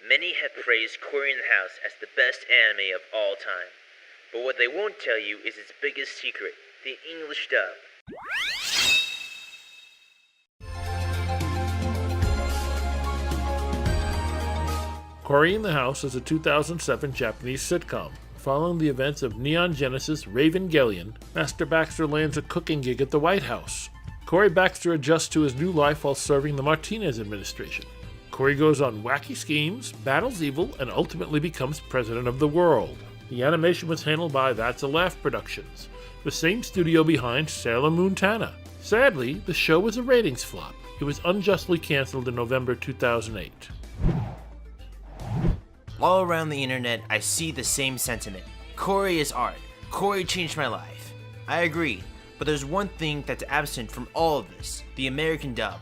Many have praised Cory In The House as the best anime of all time. But what they won't tell you is its biggest secret, the English dub. Cory In The House is a 2007 Japanese sitcom. Following the events of Neon Genesis Evangelion, Master Baxter lands a cooking gig at the White House. Cory Baxter adjusts to his new life while serving the Martinez administration. Cory goes on wacky schemes, battles evil, and ultimately becomes president of the world. The animation was handled by That's a Laugh Productions, the same studio behind Sailor Moon Tana. Sadly, the show was a ratings flop. It was unjustly canceled in November 2008. All around the internet, I see the same sentiment. Cory is art. Cory changed my life. I agree, but there's one thing that's absent from all of this, the American dub.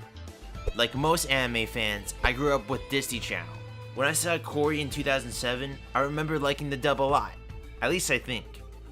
Like most anime fans, I grew up with Disney Channel. When I saw Cory in 2007, I remember liking the dub a lot. At least I think.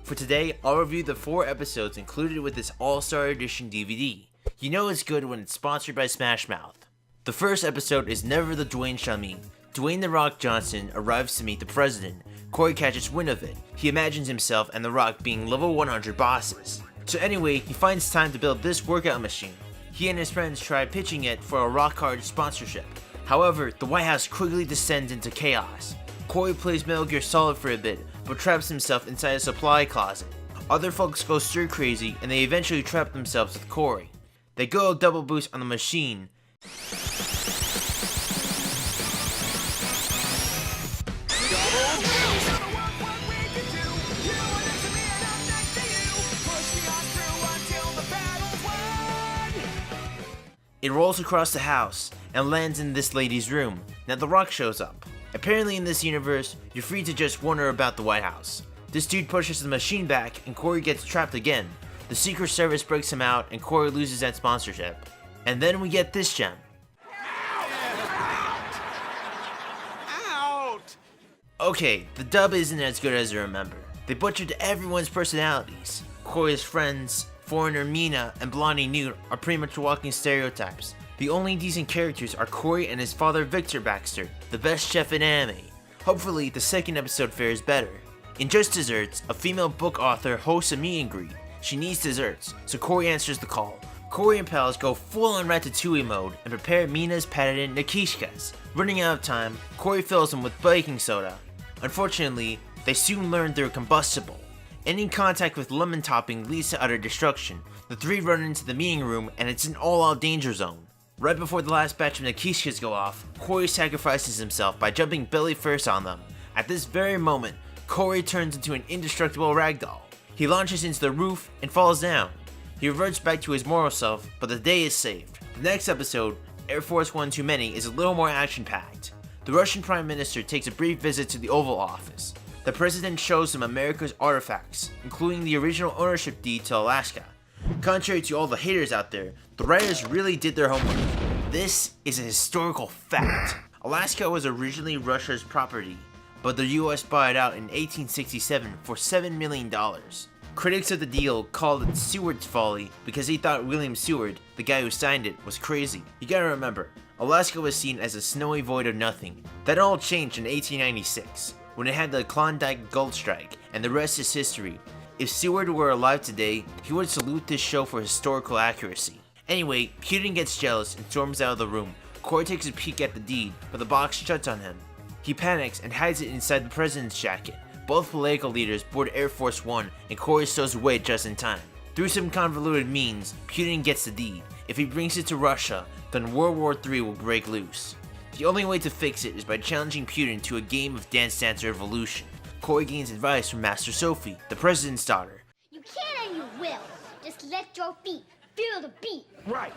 For today, I'll review the 4 episodes included with this All-Star Edition DVD. You know it's good when it's sponsored by Smash Mouth. The first episode is Never the Dwayne Shall Meet. Dwayne The Rock Johnson arrives to meet the president. Cory catches wind of it. He imagines himself and The Rock being level 100 bosses. So anyway, he finds time to build this workout machine. He and his friends try pitching it for a rock hard sponsorship. However, the White House quickly descends into chaos. Cory plays Metal Gear Solid for a bit, but traps himself inside a supply closet. Other folks go stir crazy and they eventually trap themselves with Cory. They go double boost on the machine. It rolls across the house and lands in this lady's room. Now The Rock shows up. Apparently in this universe, you're free to just wonder about the White House. This dude pushes the machine back and Cory gets trapped again. The Secret Service breaks him out and Cory loses that sponsorship. And then we get this gem. Out! Okay, the dub isn't as good as I remember. They butchered everyone's personalities. Cory's friends, foreigner Mina, and Blondie Newt are pretty much walking stereotypes. The only decent characters are Cory and his father Victor Baxter, the best chef in anime. Hopefully, the second episode fares better. In Just Desserts, a female book author hosts a meet and greet. She needs desserts, so Cory answers the call. Cory and pals go full on Ratatouille mode and prepare Mina's patented nakishkas. Running out of time, Cory fills them with baking soda. Unfortunately, they soon learn they're combustible. Any contact with lemon topping leads to utter destruction. The 3 run into the meeting room and it's an all-out danger zone. Right before the last batch of nakishkas go off, Cory sacrifices himself by jumping belly first on them. At this very moment, Cory turns into an indestructible ragdoll. He launches into the roof and falls down. He reverts back to his moral self, but the day is saved. The next episode, Air Force One Too Many, is a little more action-packed. The Russian Prime Minister takes a brief visit to the Oval Office. The president shows him America's artifacts, including the original ownership deed to Alaska. Contrary to all the haters out there, the writers really did their homework. This is a historical fact. Alaska was originally Russia's property, but the US bought it out in 1867 for $7 million. Critics of the deal called it Seward's folly because they thought William Seward, the guy who signed it, was crazy. You gotta remember, Alaska was seen as a snowy void of nothing. That all changed in 1896. When it had the Klondike Gold Strike, and the rest is history. If Seward were alive today, he would salute this show for historical accuracy. Anyway, Putin gets jealous and storms out of the room. Cory takes a peek at the deed, but the box shuts on him. He panics and hides it inside the president's jacket. Both political leaders board Air Force One, and Cory stows away just in time. Through some convoluted means, Putin gets the deed. If he brings it to Russia, then World War III will break loose. The only way to fix it is by challenging Putin to a game of Dance Dance Revolution. Cory gains advice from Master Sophie, the president's daughter. You can and you will. Just let your feet feel the beat. Right.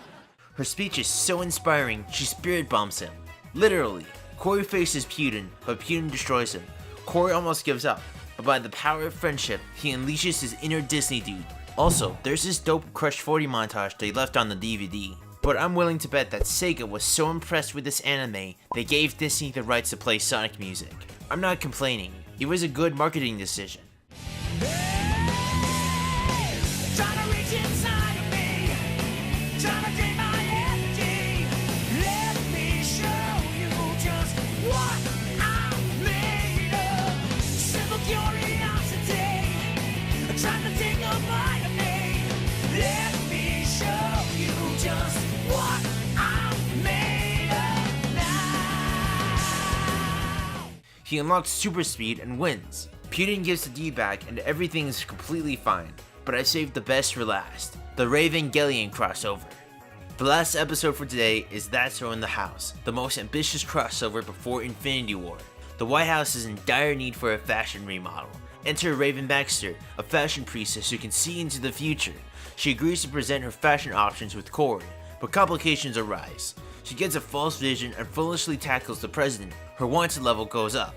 Her speech is so inspiring, she spirit bombs him. Literally. Cory faces Putin, but Putin destroys him. Cory almost gives up, but by the power of friendship, he unleashes his inner Disney dude. Also, there's this dope Crush 40 montage they left on the DVD. But I'm willing to bet that Sega was so impressed with this anime, they gave Disney the rights to play Sonic music. I'm not complaining, it was a good marketing decision. Let me show you just what I He unlocks super speed and wins. Putin gives the D back and everything is completely fine. But I saved the best for last, the Ravengelion crossover. The last episode for today is That's Cory In The House, the most ambitious crossover before Infinity War. The White House is in dire need for a fashion remodel. Enter Raven Baxter, a fashion priestess who can see into the future. She agrees to present her fashion options with Cory, but complications arise. She gets a false vision and foolishly tackles the president. Her wanted level goes up.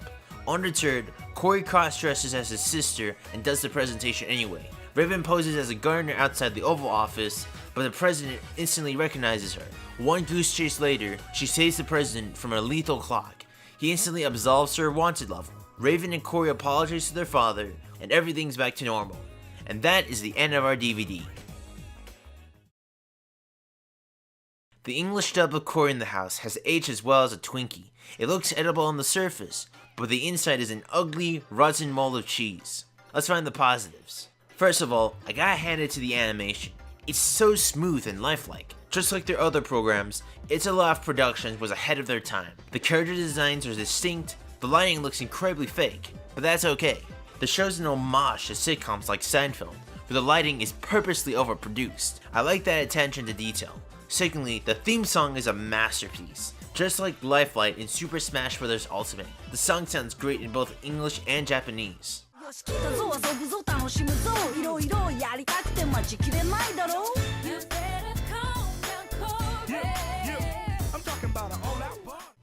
Undeterred, Cory cross-dresses as his sister and does the presentation anyway. Raven poses as a gardener outside the Oval Office, but the president instantly recognizes her. One goose chase later, she saves the president from a lethal clock. He instantly absolves her wanted level. Raven and Cory apologize to their father, and everything's back to normal. And that is the end of our DVD. The English dub of Cory In The House has aged as well as a Twinkie. It looks edible on the surface, but the inside is an ugly, rotten mold of cheese. Let's find the positives. First of all, I gotta hand it to the animation. It's so smooth and lifelike. Just like their other programs, It's a Laugh Productions was ahead of their time. The character designs are distinct, the lighting looks incredibly fake, but that's okay. The show's an homage to sitcoms like Seinfeld, where the lighting is purposely overproduced. I like that attention to detail. Secondly, the theme song is a masterpiece. Just like Lifelight in Super Smash Bros. Ultimate, the song sounds great in both English and Japanese.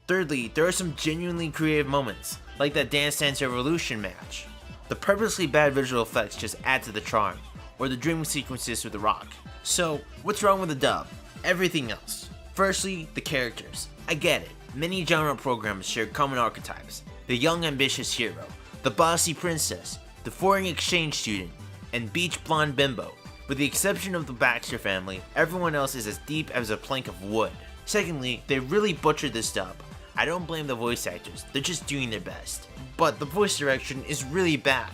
Thirdly, there are some genuinely creative moments, like that Dance Dance Revolution match. The purposely bad visual effects just add to the charm, or the dream sequences with The Rock. So, what's wrong with the dub? Everything else. Firstly, the characters. I get it. Many genre programs share common archetypes. The young ambitious hero, the bossy princess, the foreign exchange student, and beach blonde bimbo. With the exception of the Baxter family, everyone else is as deep as a plank of wood. Secondly, they really butchered this dub. I don't blame the voice actors, they're just doing their best. But the voice direction is really bad.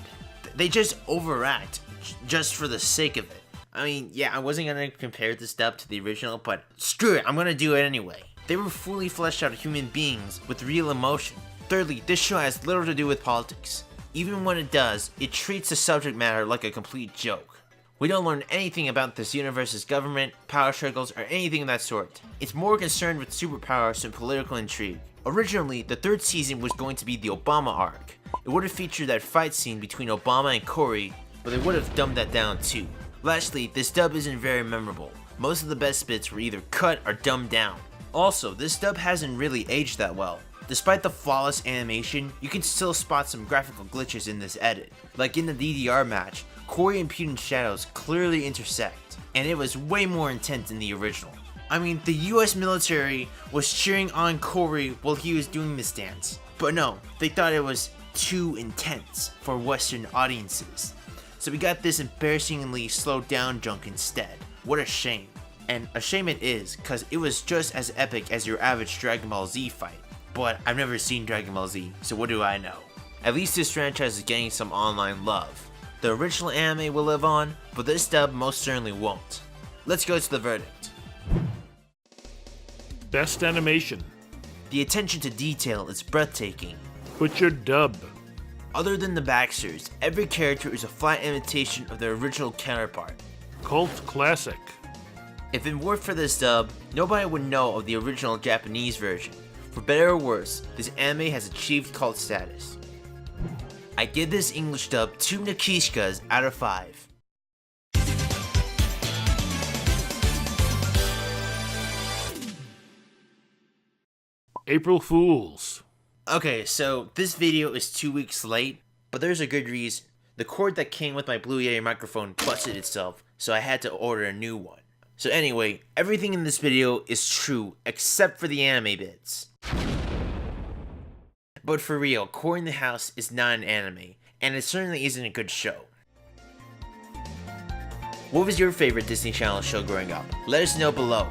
They just overact, just for the sake of it. I mean, yeah, I wasn't gonna compare this dub to the original, but screw it, I'm gonna do it anyway. They were fully fleshed out human beings with real emotion. Thirdly, this show has little to do with politics. Even when it does, it treats the subject matter like a complete joke. We don't learn anything about this universe's government, power struggles, or anything of that sort. It's more concerned with superpowers and political intrigue. Originally, the third season was going to be the Obama arc. It would have featured that fight scene between Obama and Cory, but they would have dumbed that down too. Lastly, this dub isn't very memorable. Most of the best bits were either cut or dumbed down. Also, this dub hasn't really aged that well. Despite the flawless animation, you can still spot some graphical glitches in this edit. Like in the DDR match, Cory and Putin's shadows clearly intersect, and it was way more intense than the original. I mean, the US military was cheering on Cory while he was doing this dance. But no, they thought it was too intense for Western audiences. So we got this embarrassingly slowed down junk instead. What a shame. And a shame it is, cause it was just as epic as your average Dragon Ball Z fight. But I've never seen Dragon Ball Z, so what do I know? At least this franchise is getting some online love. The original anime will live on, but this dub most certainly won't. Let's go to the verdict. Best animation. The attention to detail is breathtaking. What's your dub? Other than the Baxters, every character is a flat imitation of their original counterpart. Cult classic. If it weren't for this dub, nobody would know of the original Japanese version. For better or worse, this anime has achieved cult status. I give this English dub 2 Nakishkas out of 5. April Fools. Okay, so this video is 2 weeks late, but there's a good reason. The cord that came with my Blue Yeti microphone busted itself, so I had to order a new one. So anyway, everything in this video is true except for the anime bits. But for real, Cory In The House is not an anime, and it certainly isn't a good show. What was your favorite Disney Channel show growing up? Let us know below.